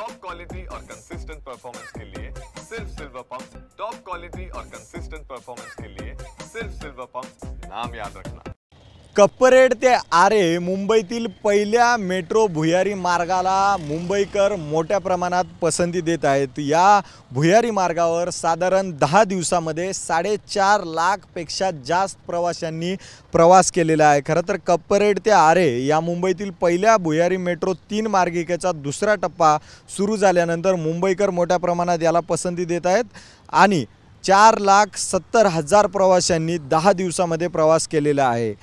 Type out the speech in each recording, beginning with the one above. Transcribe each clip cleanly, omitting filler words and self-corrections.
Top quality और consistent performance के लिए सिर्फ सिल्वर पंप। टॉप क्वालिटी और कंसिस्टेंट परफॉर्मेंस के लिए सिर्फ सिल्वर पंप, नाम याद रखना। कप्परेड ते आरे मुंबईतील पहिल्या मेट्रो भुयारी मार्गाला मुंबईकर मोठ्या प्रमाणात पसंती देत आहेत। या भुयारी मार्गावर साधारण 10 दिवसांमध्ये 4.5 लाखपेक्षा जास्त प्रवाशांनी प्रवास केलेला आहे। खरं तर कप्परेड ते आरे या मुंबईतील पहिल्या भुयारी मेट्रो 3 मार्गिकेचा दुसरा टप्पा सुरू झाल्यानंतर मुंबईकर मोठ्या प्रमाणात याला पसंती देत आहेत आणि 4,70,000 प्रवाशांनी 10 दिवसांमध्ये प्रवास केलेला आहे।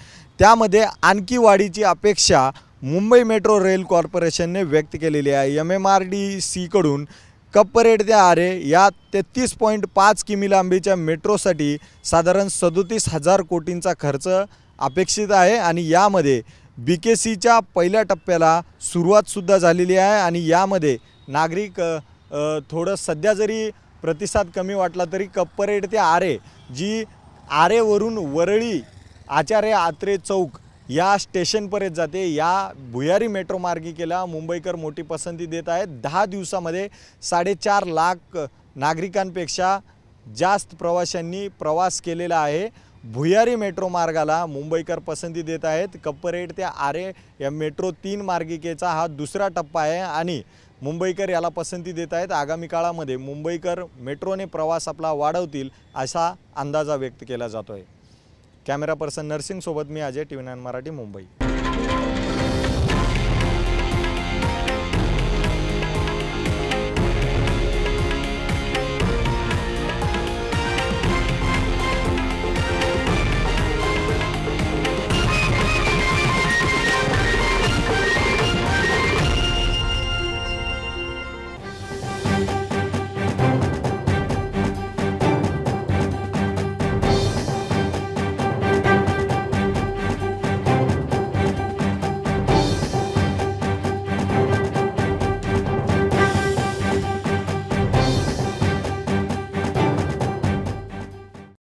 त्यामध्ये आणखी वाढीची अपेक्षा मुंबई मेट्रो रेल कॉर्पोरेशनने व्यक्त केलेली आहे। MMRDC कडून कप्परेड ते आरे या 33.5 किमी लांबीच्या मेट्रोसाठी साधारण 37,000 कोटींचा खर्च अपेक्षित आहे आणि यामध्ये BKCच्या पहिल्या टप्प्याला सुरुवात सुद्धा झालेली आहे आणि यामध्ये नागरिक थोडं सध्या जरी प्रतिसाद कमी वाटला तरी कप्परेड ते आरे जी आरेवरून वरळी आचार्य आत्रे चौक या स्टेशनपर्यंत जाते, या भुयारी मेट्रो मार्गिकेला मुंबईकर मोठी पसंती देत आहेत। 10 दिवसांमध्ये 4.5 लाख नागरिकांपेक्षा जास्त प्रवाशांनी प्रवास केलेला आहे। भुयारी मेट्रो मार्गाला मुंबईकर पसंती देत आहेत। कप्परेड ते आरे या मेट्रो 3 मार्गिकेचा हा दुसरा टप्पा आहे आणि मुंबईकर याला पसंती देत आहेत। आगामी काळामध्ये मुंबईकर मेट्रोने प्रवास आपला वाढवतील असा अंदाजा व्यक्त केला जातोय। कॅमेरा पर्सन नरसिंग सोबत मी अजय, TV9 मराठी, मुंबई।